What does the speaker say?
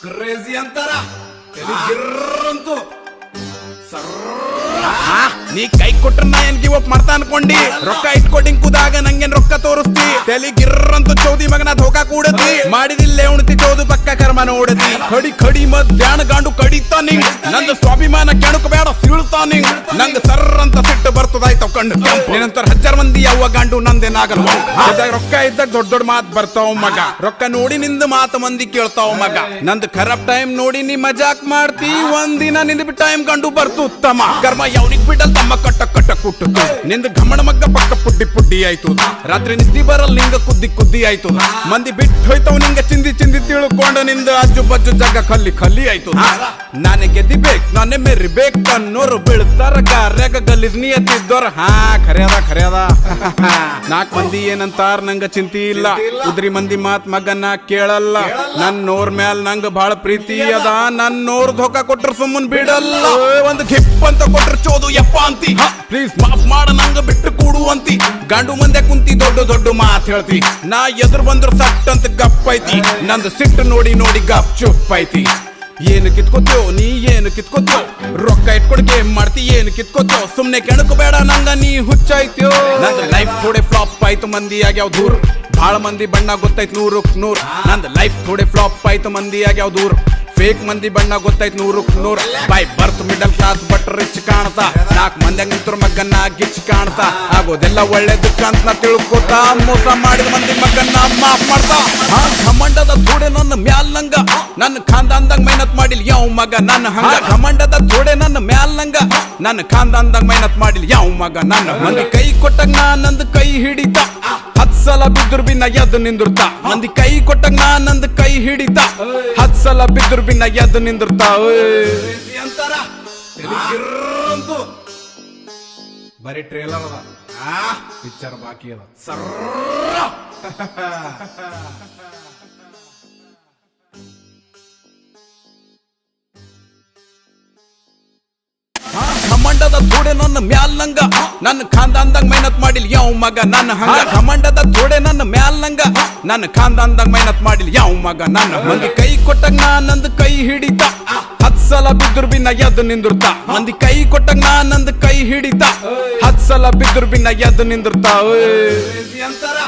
crazy ಅಂತಾರ ಅಂತೂ ನೀ ಕೈ ಕೊಟ್ರ ನಾ ಏನ್ ಗಿವ್ ಅಪ್ ಮಾಡ್ತಾ ಅನ್ಕೊಂಡಿ ರೊಕ್ಕ ಇಟ್ಕೊಟ್ಟಿಂಗ್ ಕುದಾಗ ನಂಗೇನ್ ರೊಕ್ಕ ತೋರಿಸ್ತಿ ತಲಿ ಗಿರ್ರಂತು ಚೌದಿ ಮಗನ ಧೋಕಾ ಕೂಡತಿ ಮಾಡಿದಿಲ್ಲೇ ಉಣ್ತಿ ಚೌದು ಪಕ್ಕ ಕರ್ಮ ನೋಡತಿ ಕಡಿ ಕಡಿ ಮಧ್ಯಾಹ್ನ ಗಾಂಡು ಕಡಿತಾ ನಿಂಗ್ ನಂದು ಸ್ವಾಭಿಮಾನ ಕೆಣಕ ಬೇಡ ಸೀಳ್ತಾ ನಿಂಗ್ ನಂಗ ಸರ್ರ ಅಂತ ಸಿಟ್ಟು ಬರ್ತದಾಯ್ತವ್ ಕಂಡು ನಿನ್ನಂತರ 1000 ಮಂದಿ ಯಾವ ಗಾಂಡು ನಂದೇನಾಗಲ್ಲ ರೊಕ್ಕ ಇದ್ದಾಗ ದೊಡ್ಡ ದೊಡ್ಡ ಮಾತ್ ಬರ್ತಾವ ಮಗ ರೊಕ್ಕ ನೋಡಿ ನಿಂದ ಮಾತು ಮಂದಿ ಕೇಳ್ತಾವ ಮಗ ನಂದು ಖರಾಬ್ ಟೈಮ್ ನೋಡಿ ನೀ ಮಜಾಕ್ ಮಾಡ್ತಿ ಒಂದಿನ ನಿಂದ ಟೈಮ್ ಕಂಡು ಬರ್ತು ಉತ್ತಮ ಕರ್ಮ ಯಾವನಿಗ್ ಬಿಡಲ್ ತಮ್ಮ ಕಟ್ಟ ಕಟ್ಟ ಕುಟ್ಟು ನಿಂದ ಘಮಣ ಮಗ್ಗ ಪಕ್ಕ ಪುಡ್ಡಿ ಪುಡ್ಡಿ ಆಯ್ತು ರಾತ್ರಿ ನಿದ್ದಿ ಬರಲ್ ನಿಂಗ ಕುದ್ದಿ ಕುದ್ದಿ ಆಯ್ತು ಮಂದಿ ಬಿಟ್ಟು ಹೋಯ್ತವ್ ನಿಂಗ ಚಿಂದಿ ಚಿಂದಿ ತಿಳ್ಕೊಂಡ ನಿಂದ ಅಜ್ಜು ಬಜ್ಜು ಜಾಗ ಖಲ್ಲಿ ಖಲ್ಲಿ ಆಯ್ತು ನಾನೇ ಗೆದ್ದಿಬೇಕ್ ನಾನೇ ಮೆರಿಬೇಕ್ ಅನ್ನೋರು ಬೀಳ್ತಾರ ಗಾರ್ಯಾಗ ಗಲ್ಲಿದ್ ನಿಯತ್ತಿದ್ದೋರ ಖರ್ಯಾದ 4 ಮಂದಿ ಏನಂತಾರ ನಂಗ ಚಿಂತಿ ಇಲ್ಲ ಉದ್ರಿ ಮಂದಿ ಮಾತ್ ಮಗನ ಕೇಳಲ್ಲ ನನ್ನೋರ್ ಮ್ಯಾಲ್ ನಂಗ ಬಾಳ ಪ್ರೀತಿ ಅದ ನನ್ನೋರ್ ಧೋಕಾ ಕೊಟ್ರ ಸುಮ್ಮನ್ ಬಿಡಲ್ಲ ಒಂದ್ ಗಿಪ್ ಅಂತ ಕೊಟ್ರ ಚೋದು ಯಪ್ಪ ಅಂತಿ ಪ್ಲೀಸ್ ಮಾಫ್ ಮಾಡ ನಂಗ ಬಿಟ್ಟು ಕೂಡು ಅಂತಿ ಗಂಡು ಮಂದೆ ಕುಂತಿ ದೊಡ್ಡ ದೊಡ್ಡ ಮಾತ್ ಹೇಳ್ತಿ ನಾ ಎದುರು ಬಂದ್ರು ಸಟ್ ಅಂತ ಗಪ್ ಐತಿ ನಂದು ಸಿಟ್ಟು ನೋಡಿ ನೋಡಿ ಗಪ್ ಚುಪ್ ಐತಿ ಏನು ಕಿತ್ಕೋತೋ ನೀ ಏನು ಕಿತ್ಕೋತೋ ರೊಕ್ಕ ಇಟ್ಕೊಡ್ ಗೇಮ್ ಮಾಡ್ತಿ ಏನು ಕಿತ್ಕೋತೋ ಸುಮ್ನೆ ಕೆಣಕಬೇಡ ನಂಗ ನೀ ಹುಚ್ಚಾಯ್ತೋ ನಂದು ಲೈಫ್ ಥೋಡೆ ಫ್ಲಾಪ್ ಆಯ್ತು ಮಂದಿ ಆಗ್ಯಾವ ದೂರ ಬಾಳ ಮಂದಿ ಬಣ್ಣ ಗೊತ್ತಾಯ್ತು 100ಕ್ಕೆ 100 ನಂದು ಲೈಫ್ ಥೋಡೆ ಫ್ಲಾಪ್ ಆಯ್ತು ಮಂದಿ ಆಗ್ಯಾವ ದೂರ ಫೇಕ್ ಮಂದಿ ಬಣ್ಣ ಗೊತ್ತಾಯ್ತು 100ಕ್ಕೆ 100 by birth middle class but rich ಕಾಣ್ತಾ 4 ಮಂದ್ಯಾಗ ನಿಂತ್ರ ಮಗನ್ನ ಗಿಚ್ ಕಾಣ್ತಾ ಆಗೋದೆಲ್ಲ ಒಳ್ಳೇದಕ್ಕ ಅಂತ ತಿಳ್ಕೊತಾ ಮೋಸ ಮಾಡಿದ ಮಂದಿ ಮಗನ್ನ ಮಾಫ್ ಮಾಡ್ತಾ ಘಮಂಡದ ಥೋಡೆ ನನ್ನ ಮ್ಯಾಲ್ ನಂಗ ನನ್ನ ಖಾನ್ದಾನ್ದಾಗ ಮೆಹನತ್ ಮಾಡಿಲ್ ಯಾವ ಮಗ ನನ್ನ ಹಂಗ ಘಮಂಡದ ಥೋಡೆ ನನ್ನ ಮ್ಯಾಲ್ ನಂಗ ನನ್ನ ಖಾನ್ದಾನ್ದಾಗ ಮೆಹನತ್ ಮಾಡಿಲ್ ಯಾವ ಮಗ ನನ್ನ ಮಂದಿ ಕೈ ಕೊಟ್ಟಾಗ ನಾ ನಂದು ಕೈ ಹಿಡಿತ 10 ಸಲ ಬಿದ್ರು ಬಿನ್ನ ಎದ್ದು ನಿಂದಿರ್ತ ಮಂದಿ ಕೈ ಕೊಟ್ಟಾಗ ನಾ ನಂದು ಕೈ ಹಿಡಿತ 10 ಸಲ ಬಿದ್ರು ಬಿನ್ನ ಎದ್ದು ನಿಂದಿರ್ತ ಅಂತಾರ ಅಂತೂ ಬರೀ ಟ್ರೇಲರ್ ಅದ ಪಿಕ್ಚರ್ ಬಾಕಿ ಅದ ಘಮಂಡದ ಥೋಡೆ ನನ್ನ ಮ್ಯಾಲ್ ನಂಗ ನನ್ನ ಖಾನ್ದಾನ್ದಾಗ ಮೆಹನತ್ ಮಾಡಿಲ್ ಯಾವ ಮಗ ನನ್ನ ಹಂಗ ಘಮಂಡದ ಥೋಡೆ ನನ್ನ ಮ್ಯಾಲ್ ನಂಗ ನನ್ನ ಖಾನ್ದಾನ್ದಾಗ ಮೆಹನತ್ ಮಾಡಿಲ್ ಯಾವ ಮಗ ನನ್ನ ಮಂದಿ ಕೈ ಕೊಟ್ಟಾಗ ನಾ ನಂದು ಕೈ ಹಿಡಿತ 10 ಸಲ ಬಿದ್ರು ಬಿನ್ನ ಎದ್ದು ನಿಂದಿರ್ತ ಮಂದಿ ಕೈ ಕೊಟ್ಟಾಗ ನಾ ನಂದು ಕೈ ಹಿಡಿತ 10 ಸಲ ಬಿದ್ರು ಬಿನ್ನ ಎದ್ದು ನಿಂದಿರ್ತ ಅಂತಾರ